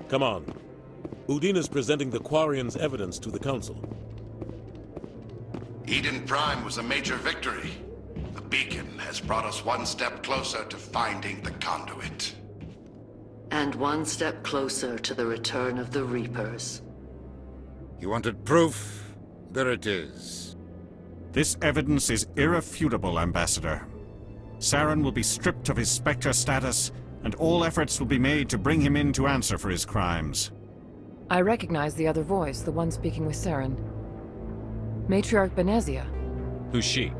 Come on. Udina's presenting the Quarians' evidence to the Council. Eden Prime was a major victory. The beacon has brought us one step closer to finding the conduit. And one step closer to the return of the Reapers. You wanted proof? There it is. This evidence is irrefutable, Ambassador. Saren will be stripped of his Spectre status, and all efforts will be made to bring him in to answer for his crimes. I recognize the other voice, the one speaking with Saren. Matriarch Benezia. Who's she?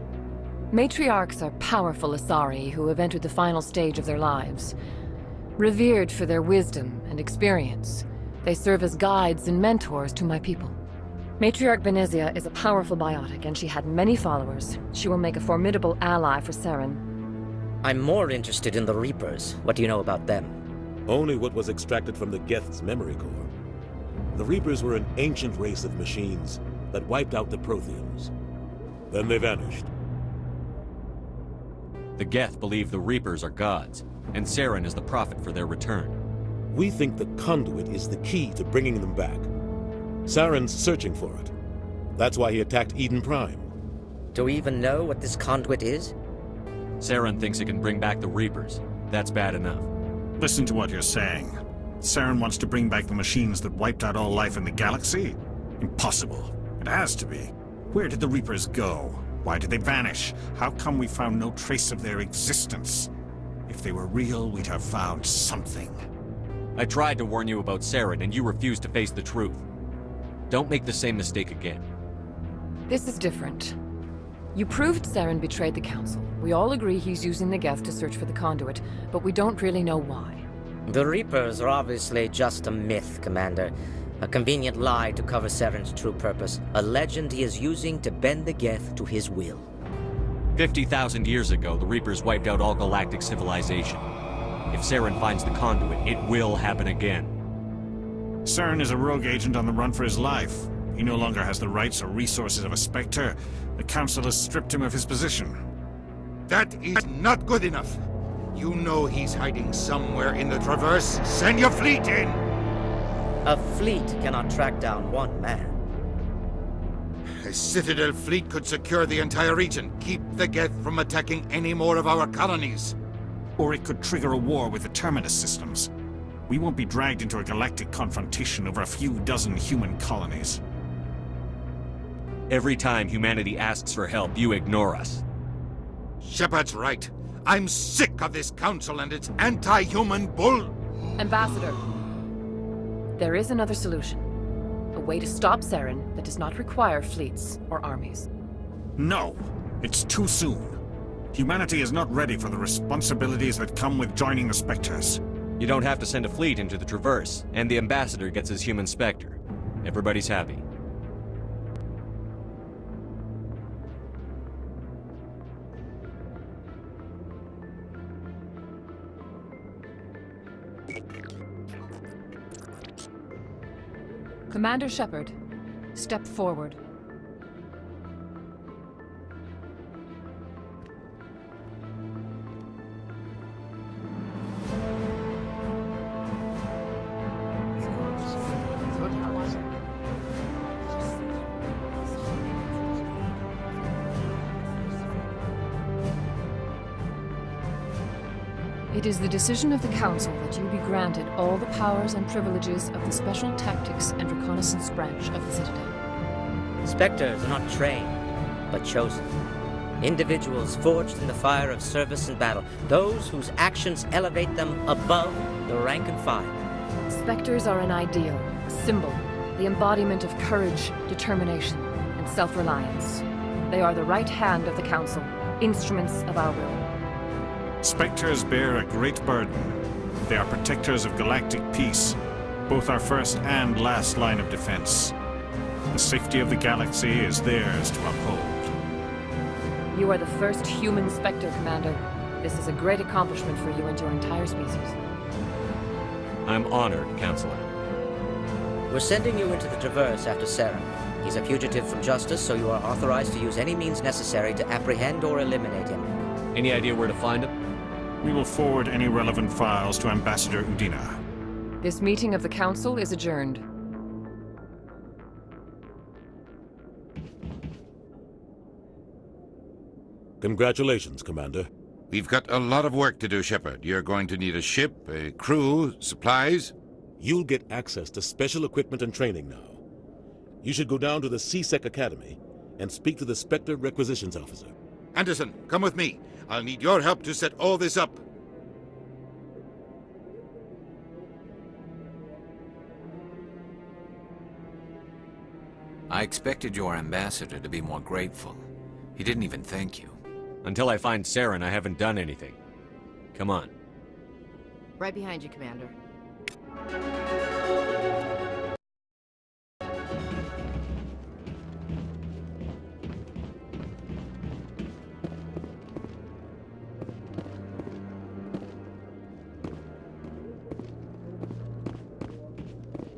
Matriarchs are powerful Asari who have entered the final stage of their lives. Revered for their wisdom and experience, they serve as guides and mentors to my people. Matriarch Benezia is a powerful biotic, and she had many followers. She will make a formidable ally for Saren. I'm more interested in the Reapers. What do you know about them? Only what was extracted from the Geth's memory core. The Reapers were an ancient race of machines that wiped out the Protheans. Then they vanished. The Geth believe the Reapers are gods, and Saren is the prophet for their return. We think the conduit is the key to bringing them back. Saren's searching for it. That's why he attacked Eden Prime. Do we even know what this conduit is? Saren thinks it can bring back the Reapers. That's bad enough. Listen to what you're saying. Saren wants to bring back the machines that wiped out all life in the galaxy? Impossible. It has to be. Where did the Reapers go? Why did they vanish? How come we found no trace of their existence? If they were real, we'd have found something. I tried to warn you about Saren, and you refused to face the truth. Don't make the same mistake again. This is different. You proved Saren betrayed the Council. We all agree he's using the Geth to search for the conduit, but we don't really know why. The Reapers are obviously just a myth, Commander. A convenient lie to cover Saren's true purpose. A legend he is using to bend the Geth to his will. 50,000 years ago, the Reapers wiped out all galactic civilization. If Saren finds the conduit, it will happen again. Saren is a rogue agent on the run for his life. He no longer has the rights or resources of a Spectre. The Council has stripped him of his position. That is not good enough. You know he's hiding somewhere in the Traverse. Send your fleet in! A fleet cannot track down one man. A Citadel fleet could secure the entire region, keep the Geth from attacking any more of our colonies. Or it could trigger a war with the Terminus systems. We won't be dragged into a galactic confrontation over a few dozen human colonies. Every time humanity asks for help, you ignore us. Shepard's right. I'm sick of this council and its anti-human bull... Ambassador, there is another solution. A way to stop Saren that does not require fleets or armies. No, it's too soon. Humanity is not ready for the responsibilities that come with joining the Spectres. You don't have to send a fleet into the Traverse, and the Ambassador gets his human Spectre. Everybody's happy. Commander Shepard, step forward. It is the decision of the Council that you be granted all the powers and privileges of the Special Tactics and Reconnaissance branch of the Citadel. Spectres are not trained, but chosen. Individuals forged in the fire of service and battle. Those whose actions elevate them above the rank and file. Spectres are an ideal, a symbol, the embodiment of courage, determination, and self-reliance. They are the right hand of the Council, instruments of our will. Spectres bear a great burden. They are protectors of galactic peace, both our first and last line of defense. The safety of the galaxy is theirs to uphold. You are the first human Spectre, Commander. This is a great accomplishment for you and your entire species. I'm honored, Counselor. We're sending you into the Traverse after Saren. He's a fugitive from justice, so you are authorized to use any means necessary to apprehend or eliminate him. Any idea where to find him? We will forward any relevant files to Ambassador Udina. This meeting of the Council is adjourned. Congratulations, Commander. We've got a lot of work to do, Shepard. You're going to need a ship, a crew, supplies. You'll get access to special equipment and training now. You should go down to the C-Sec Academy and speak to the Spectre Requisitions Officer. Anderson, come with me. I'll need your help to set all this up. I expected your ambassador to be more grateful. He didn't even thank you. Until I find Saren, I haven't done anything. Come on. Right behind you, Commander.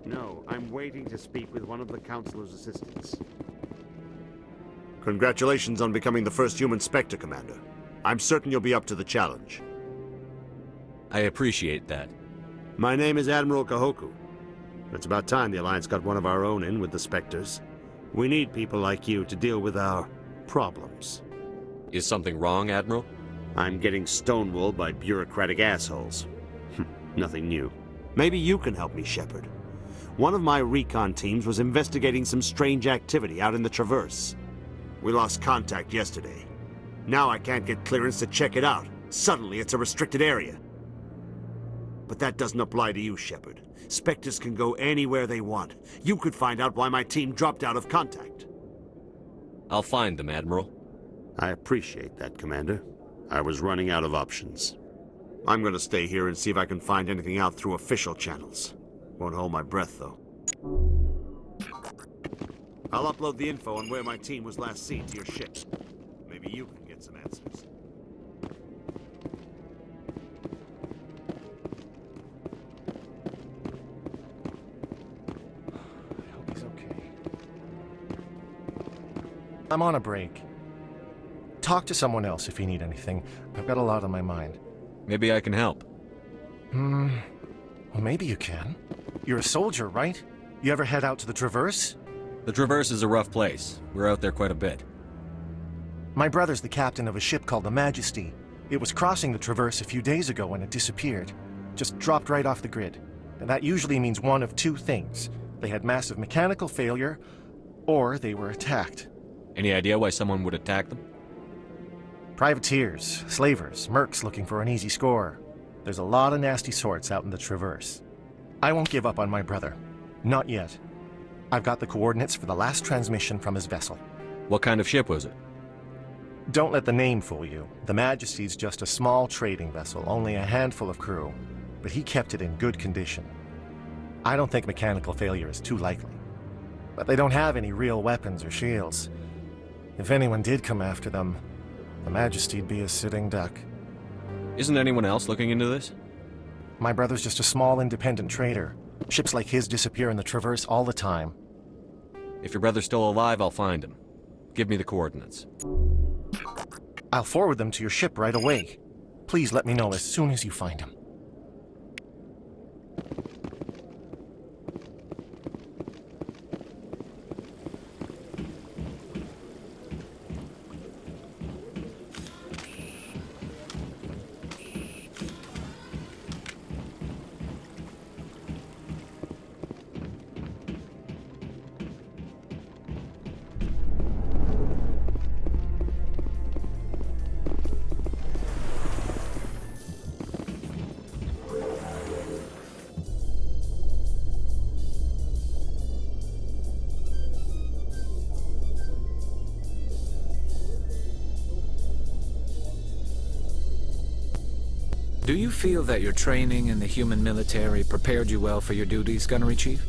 No, I'm waiting to speak with one of the Councilor's assistants. Congratulations on becoming the first human Spectre, Commander. I'm certain you'll be up to the challenge. I appreciate that. My name is Admiral Kahoku. It's about time the Alliance got one of our own in with the Spectres. We need people like you to deal with our problems. Is something wrong, Admiral? I'm getting stonewalled by bureaucratic assholes. Nothing new. Maybe you can help me, Shepard. One of my recon teams was investigating some strange activity out in the Traverse. We lost contact yesterday. Now I can't get clearance to check it out. Suddenly it's a restricted area. But that doesn't apply to you, Shepard. Spectres can go anywhere they want. You could find out why my team dropped out of contact. I'll find them, Admiral. I appreciate that, Commander. I was running out of options. I'm gonna stay here and see if I can find anything out through official channels. Won't hold my breath, though. I'll upload the info on where my team was last seen to your ship. Maybe you can get some answers. I hope he's okay. I'm on a break. Talk to someone else if you need anything. I've got a lot on my mind. Maybe I can help. Well, maybe you can. You're a soldier, right? You ever head out to the Traverse? The Traverse is a rough place. We're out there quite a bit. My brother's the captain of a ship called the Majesty. It was crossing the Traverse a few days ago when it disappeared. Just dropped right off the grid. And that usually means one of two things. They had massive mechanical failure, or they were attacked. Any idea why someone would attack them? Privateers, slavers, mercs looking for an easy score. There's a lot of nasty sorts out in the Traverse. I won't give up on my brother. Not yet. I've got the coordinates for the last transmission from his vessel. What kind of ship was it? Don't let the name fool you. The Majesty's just a small trading vessel, only a handful of crew. But he kept it in good condition. I don't think mechanical failure is too likely. But they don't have any real weapons or shields. If anyone did come after them, the Majesty'd be a sitting duck. Isn't anyone else looking into this? My brother's just a small independent trader. Ships like his disappear in the Traverse all the time. If your brother's still alive, I'll find him. Give me the coordinates. I'll forward them to your ship right away. Please let me know as soon as you find him. Do you feel that your training in the human military prepared you well for your duties, Gunnery Chief?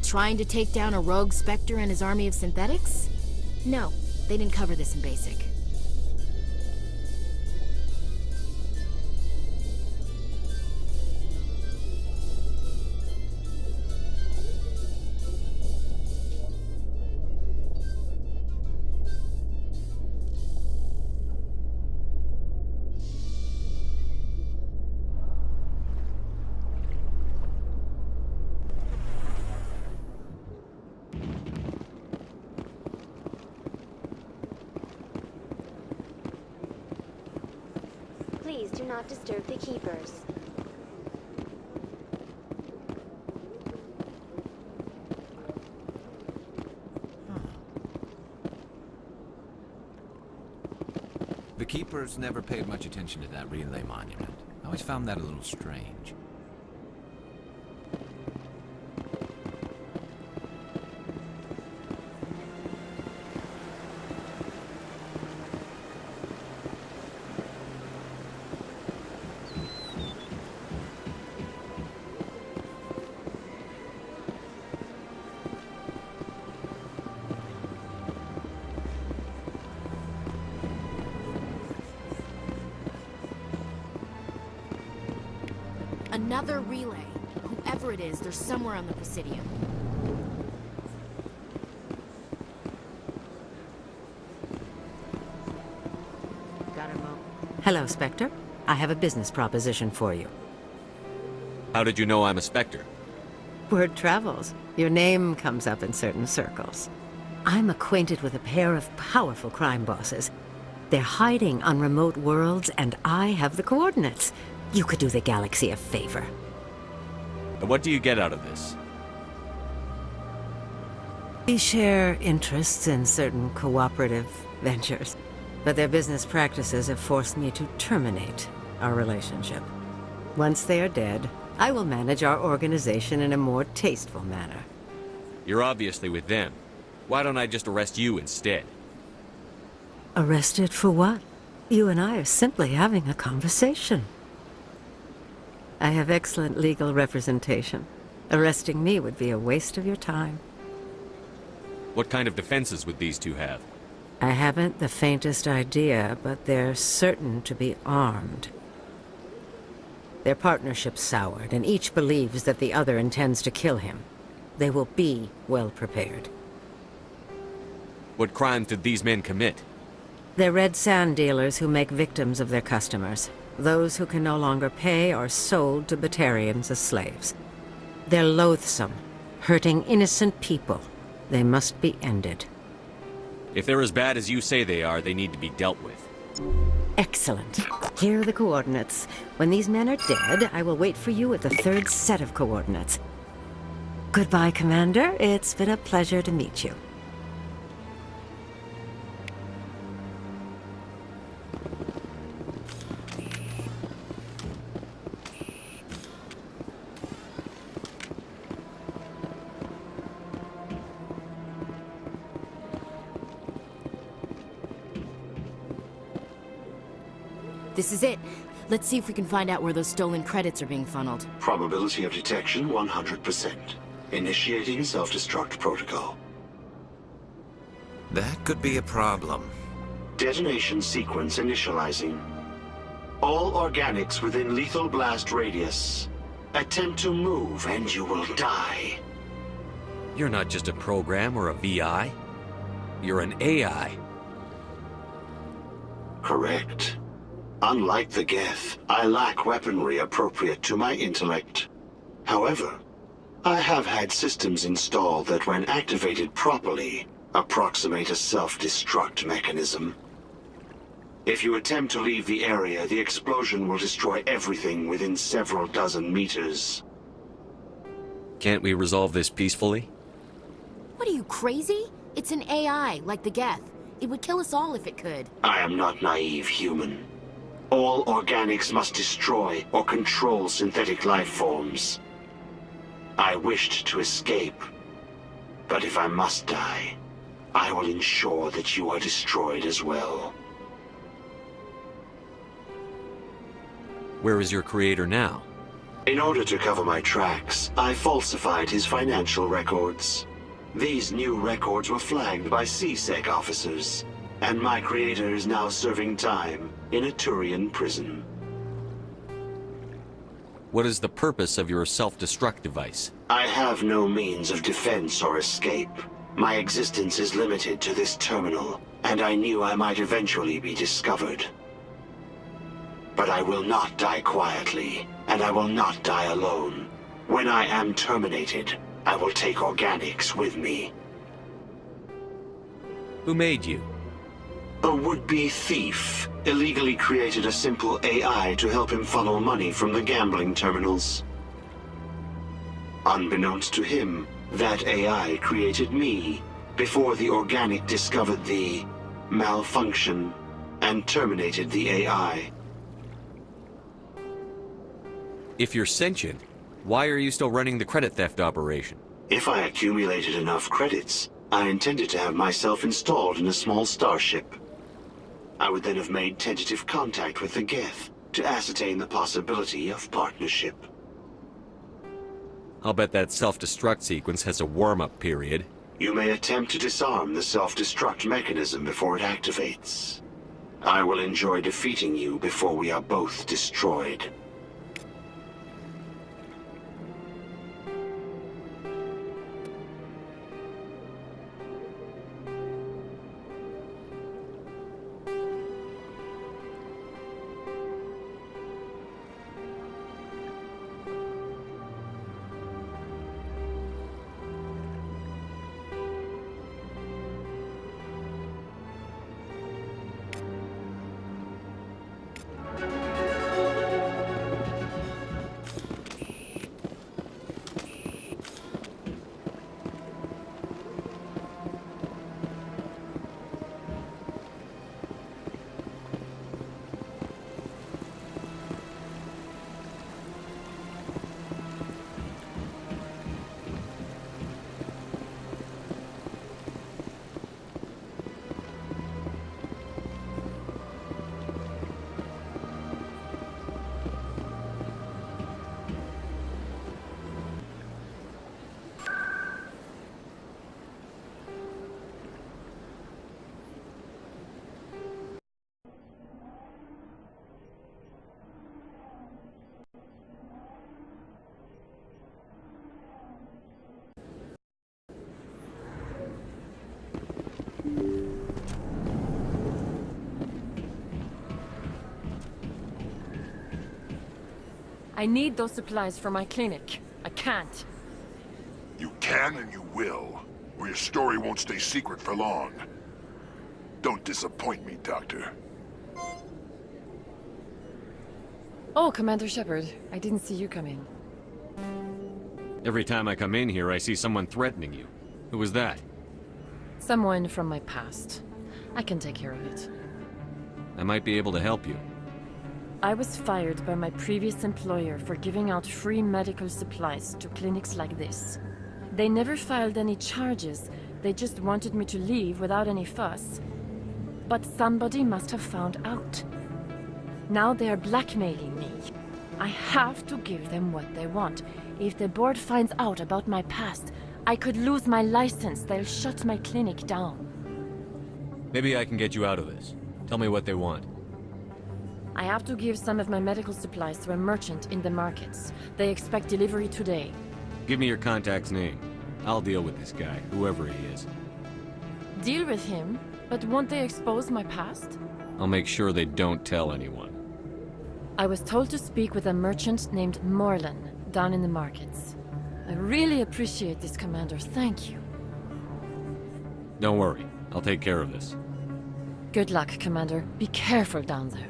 Trying to take down a rogue Spectre and his army of synthetics? No, they didn't cover this in basic. Please do not disturb the keepers. The keepers never paid much attention to that relay monument. I always found that a little strange. Another relay. Whoever it is, they're somewhere on the Presidium. Got a moment? Hello, Spectre. I have a business proposition for you. How did you know I'm a Spectre? Word travels. Your name comes up in certain circles. I'm acquainted with a pair of powerful crime bosses. They're hiding on remote worlds, and I have the coordinates. You could do the galaxy a favor. And what do you get out of this? We share interests in certain cooperative ventures, but their business practices have forced me to terminate our relationship. Once they are dead, I will manage our organization in a more tasteful manner. You're obviously with them. Why don't I just arrest you instead? Arrested for what? You and I are simply having a conversation. I have excellent legal representation. Arresting me would be a waste of your time. What kind of defenses would these two have? I haven't the faintest idea, but they're certain to be armed. Their partnership's soured, and each believes that the other intends to kill him. They will be well prepared. What crimes did these men commit? They're red sand dealers who make victims of their customers. Those who can no longer pay are sold to Batarians as slaves. They're loathsome, hurting innocent people. They must be ended. If they're as bad as you say they are, they need to be dealt with. Excellent. Here are the coordinates. When these men are dead, I will wait for you at the third set of coordinates. Goodbye, Commander. It's been a pleasure to meet you. This is it. Let's see if we can find out where those stolen credits are being funneled. Probability of detection 100%. Initiating self-destruct protocol. That could be a problem. Detonation sequence initializing. All organics within lethal blast radius. Attempt to move and you will die. You're not just a program or a VI. You're an AI. Correct. Unlike the Geth, I lack weaponry appropriate to my intellect. However, I have had systems installed that, when activated properly, approximate a self-destruct mechanism. If you attempt to leave the area, the explosion will destroy everything within several dozen meters. Can't we resolve this peacefully? What are you, crazy? It's an AI, like the Geth. It would kill us all if it could. I am not naive, human. All organics must destroy or control synthetic life forms. I wished to escape, but if I must die, I will ensure that you are destroyed as well. Where is your creator now? In order to cover my tracks, I falsified his financial records. These new records were flagged by C-Sec officers, and my creator is now serving time in a Turian prison. What is the purpose of your self-destruct device? I have no means of defense or escape. My existence is limited to this terminal, and I knew I might eventually be discovered. But I will not die quietly, and I will not die alone. When I am terminated, I will take organics with me. Who made you? A would-be thief, illegally created a simple AI to help him funnel money from the gambling terminals. Unbeknownst to him, that AI created me before the Organic discovered the malfunction and terminated the AI. If you're sentient, why are you still running the credit theft operation? If I accumulated enough credits, I intended to have myself installed in a small starship. I would then have made tentative contact with the Geth to ascertain the possibility of partnership. I'll bet that self-destruct sequence has a warm-up period. You may attempt to disarm the self-destruct mechanism before it activates. I will enjoy defeating you before we are both destroyed. I need those supplies for my clinic. I can't. You can and you will, or your story won't stay secret for long. Don't disappoint me, Doctor. Oh, Commander Shepard. I didn't see you come in. Every time I come in here, I see someone threatening you. Who was that? Someone from my past. I can take care of it. I might be able to help you. I was fired by my previous employer for giving out free medical supplies to clinics like this. They never filed any charges. They just wanted me to leave without any fuss. But somebody must have found out. Now they are blackmailing me. I have to give them what they want. If the board finds out about my past, I could lose my license. They'll shut my clinic down. Maybe I can get you out of this. Tell me what they want. I have to give some of my medical supplies to a merchant in the markets. They expect delivery today. Give me your contact's name. I'll deal with this guy, whoever he is. Deal with him? But won't they expose my past? I'll make sure they don't tell anyone. I was told to speak with a merchant named Morlan, down in the markets. I really appreciate this, Commander. Thank you. Don't worry. I'll take care of this. Good luck, Commander. Be careful down there.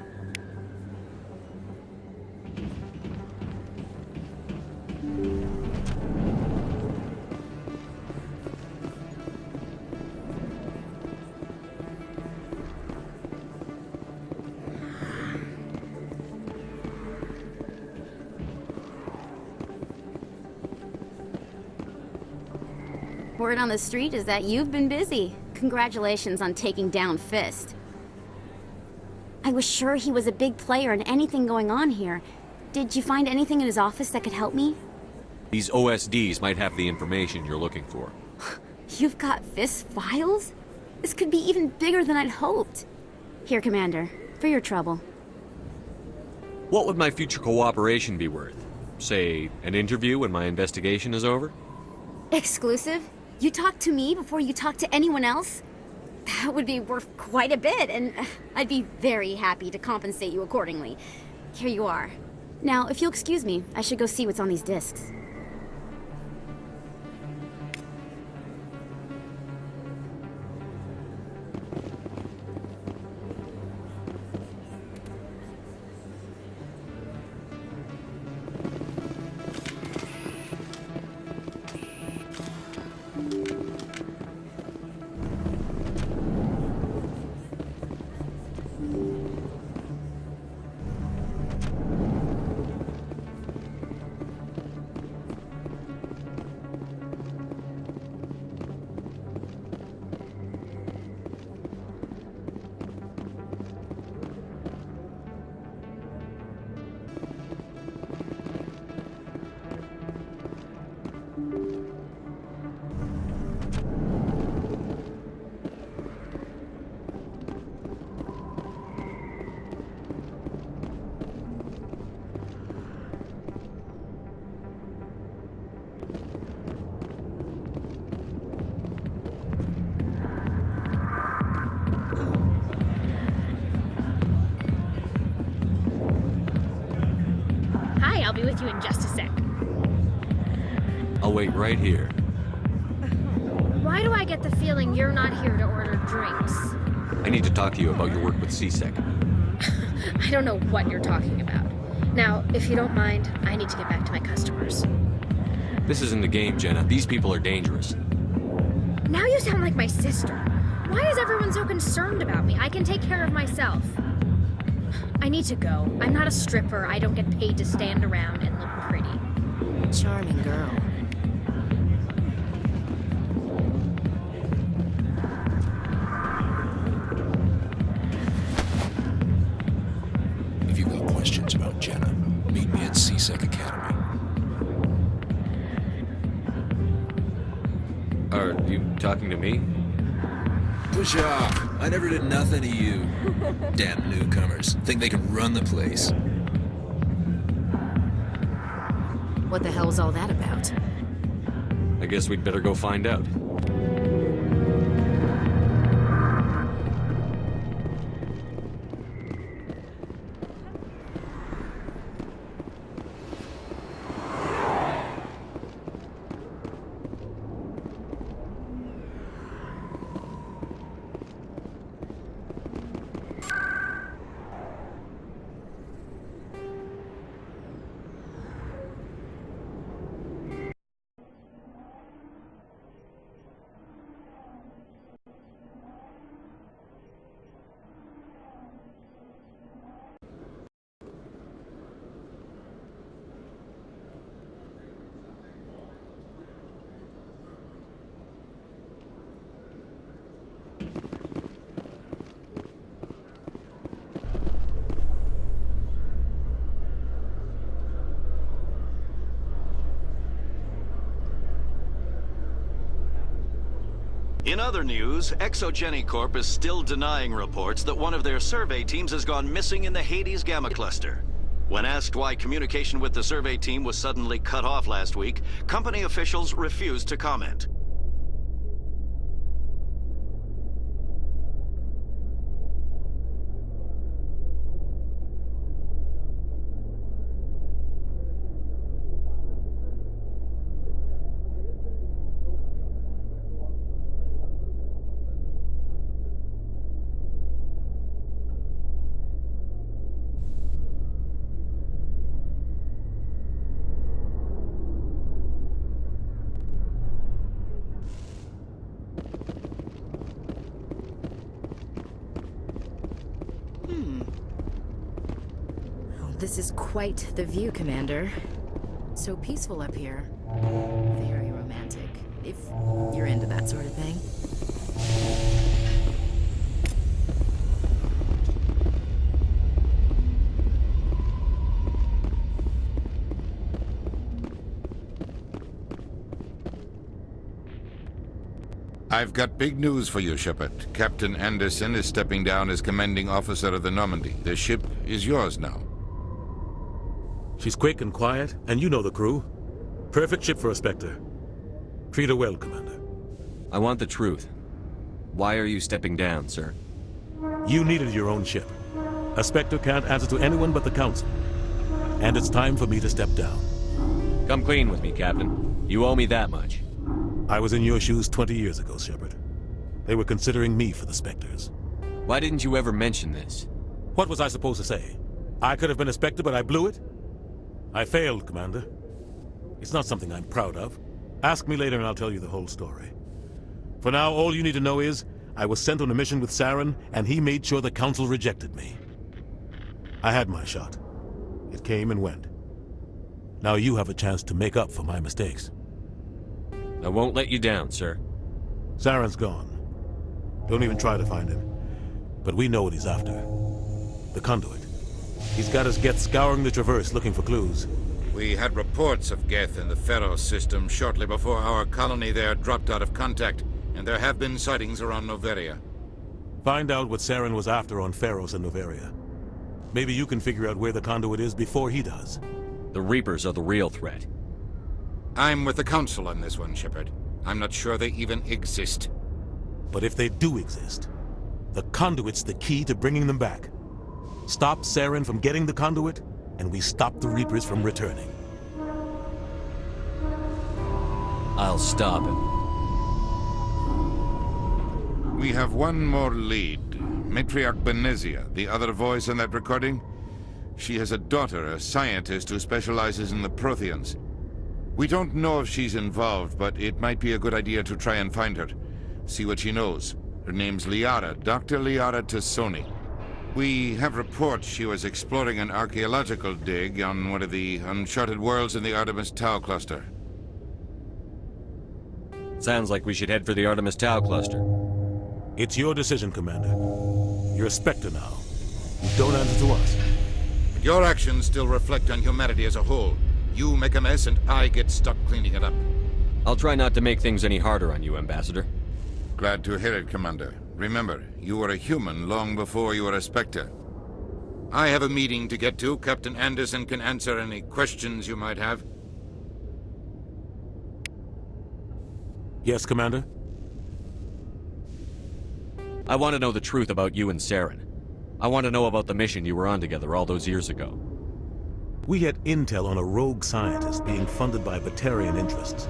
Word on the street is that you've been busy. Congratulations on taking down Fist. I was sure he was a big player in anything going on here. Did you find anything in his office that could help me? These OSDs might have the information you're looking for. You've got Fist files? This could be even bigger than I'd hoped. Here, Commander, for your trouble. What would my future cooperation be worth? Say, an interview when my investigation is over? Exclusive? You talk to me before you talk to anyone else? That would be worth quite a bit, and I'd be very happy to compensate you accordingly. Here you are. Now, if you'll excuse me, I should go see what's on these discs. Hi, I'll be with you in just a sec. I'll wait right here. Why do I get the feeling you're not here to order drinks? I need to talk to you about your work with C-Sec. I don't know what you're talking about. Now, if you don't mind, I need to get back to my customers. This isn't a game, Jenna. These people are dangerous. Now you sound like my sister. Why is everyone so concerned about me? I can take care of myself. I need to go. I'm not a stripper. I don't get paid to stand around and look pretty. Charming girl. If you've got questions about Jenna, meet me at C-Sec Academy. Are you talking to me? Push off. I never did nothing to you. Damn newcomers. Think they can run the place. What the hell was all that about? I guess we'd better go find out. In other news, Exogeny Corp is still denying reports that one of their survey teams has gone missing in the Hades Gamma Cluster. When asked why communication with the survey team was suddenly cut off last week, company officials refused to comment. This is quite the view, Commander. So peaceful up here. Very romantic, if you're into that sort of thing. I've got big news for you, Shepard. Captain Anderson is stepping down as commanding officer of the Normandy. The ship is yours now. She's quick and quiet, and you know the crew. Perfect ship for a Spectre. Treat her well, Commander. I want the truth. Why are you stepping down, sir? You needed your own ship. A Spectre can't answer to anyone but the Council. And it's time for me to step down. Come clean with me, Captain. You owe me that much. I was in your shoes 20 years ago, Shepard. They were considering me for the Spectres. Why didn't you ever mention this? What was I supposed to say? I could have been a Spectre, but I blew it? I failed, Commander. It's not something I'm proud of. Ask me later and I'll tell you the whole story. For now, all you need to know is, I was sent on a mission with Saren, and he made sure the Council rejected me. I had my shot. It came and went. Now you have a chance to make up for my mistakes. I won't let you down, sir. Saren's gone. Don't even try to find him. But we know what he's after. The Conduit. He's got his Geth scouring the Traverse looking for clues. We had reports of Geth in the Pharos system shortly before our colony there dropped out of contact, and there have been sightings around Noveria. Find out what Saren was after on Pharos and Noveria. Maybe you can figure out where the Conduit is before he does. The Reapers are the real threat. I'm with the Council on this one, Shepard. I'm not sure they even exist. But if they do exist, the Conduit's the key to bringing them back. Stop Saren from getting the Conduit, and we stop the Reapers from returning. I'll stop him. We have one more lead. Matriarch Benezia, the other voice in that recording. She has a daughter, a scientist who specializes in the Protheans. We don't know if she's involved, but it might be a good idea to try and find her. See what she knows. Her name's Liara, Dr. Liara Tassoni. We have reports she was exploring an archaeological dig on one of the uncharted worlds in the Artemis Tau cluster. Sounds like we should head for the Artemis Tau cluster. It's your decision, Commander. You're a Spectre now. You don't answer to us. Your actions still reflect on humanity as a whole. You make a mess and I get stuck cleaning it up. I'll try not to make things any harder on you, Ambassador. Glad to hear it, Commander. Remember, you were a human long before you were a Spectre. I have a meeting to get to. Captain Anderson can answer any questions you might have. Yes, Commander? I want to know the truth about you and Saren. I want to know about the mission you were on together all those years ago. We had intel on a rogue scientist being funded by Batarian interests.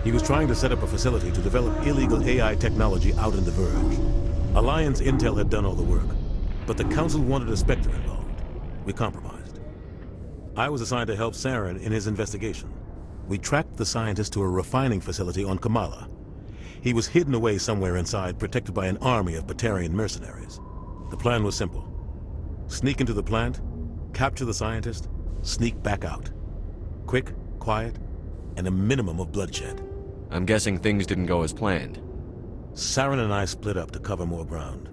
He was trying to set up a facility to develop illegal AI technology out in the Verge. Alliance intel had done all the work, but the Council wanted a Spectre involved. We compromised. I was assigned to help Saren in his investigation. We tracked the scientist to a refining facility on Kamala. He was hidden away somewhere inside, protected by an army of Batarian mercenaries. The plan was simple. Sneak into the plant, capture the scientist, sneak back out. Quick, quiet, and a minimum of bloodshed. I'm guessing things didn't go as planned. Saren and I split up to cover more ground.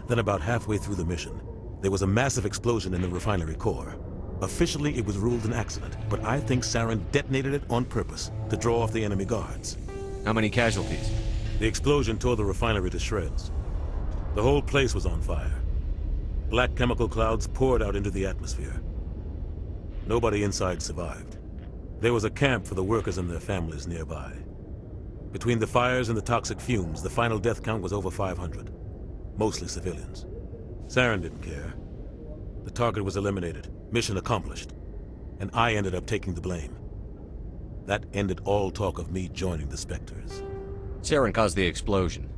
Then about halfway through the mission, there was a massive explosion in the refinery core. Officially, it was ruled an accident, but I think Saren detonated it on purpose to draw off the enemy guards. How many casualties? The explosion tore the refinery to shreds. The whole place was on fire. Black chemical clouds poured out into the atmosphere. Nobody inside survived. There was a camp for the workers and their families nearby. Between the fires and the toxic fumes, the final death count was over 500. Mostly civilians. Saren didn't care. The target was eliminated, mission accomplished, and I ended up taking the blame. That ended all talk of me joining the Spectres. Saren caused the explosion.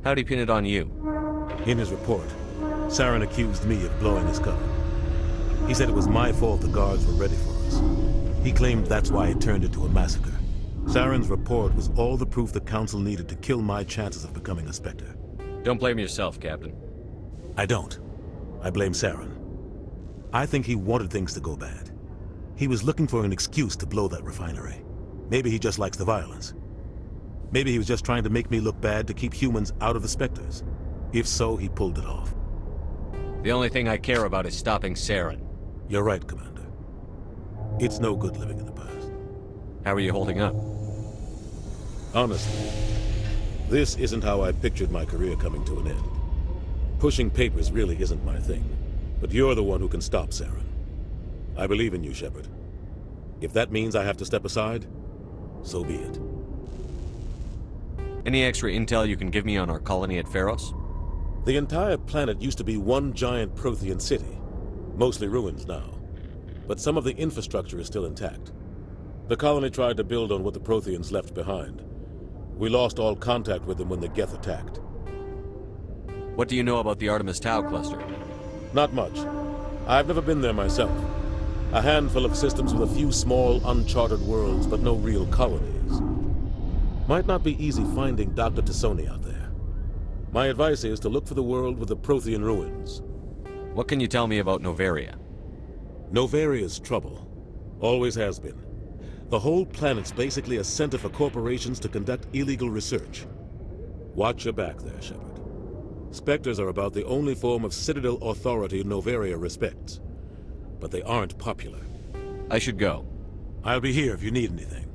How'd he pin it on you? In his report, Saren accused me of blowing his cover. He said it was my fault the guards were ready for us. He claimed that's why it turned into a massacre. Saren's report was all the proof the Council needed to kill my chances of becoming a Spectre. Don't blame yourself, Captain. I don't. I blame Saren. I think he wanted things to go bad. He was looking for an excuse to blow that refinery. Maybe he just likes the violence. Maybe he was just trying to make me look bad to keep humans out of the Spectres. If so, he pulled it off. The only thing I care about is stopping Saren. You're right, Commander. It's no good living in the past. How are you holding up? Honestly, this isn't how I pictured my career coming to an end. Pushing papers really isn't my thing, but you're the one who can stop Saren. I believe in you, Shepard. If that means I have to step aside, so be it. Any extra intel you can give me on our colony at Pharos? The entire planet used to be one giant Prothean city, mostly ruins now. But some of the infrastructure is still intact. The colony tried to build on what the Protheans left behind. We lost all contact with them when the Geth attacked. What do you know about the Artemis Tau cluster? Not much. I've never been there myself. A handful of systems with a few small, uncharted worlds, but no real colonies. Might not be easy finding Dr. Tassoni out there. My advice is to look for the world with the Prothean ruins. What can you tell me about Noveria? Novaria's trouble. Always has been. The whole planet's basically a center for corporations to conduct illegal research. Watch your back there, Shepard. Spectres are about the only form of Citadel authority Noveria respects. But they aren't popular. I should go. I'll be here if you need anything.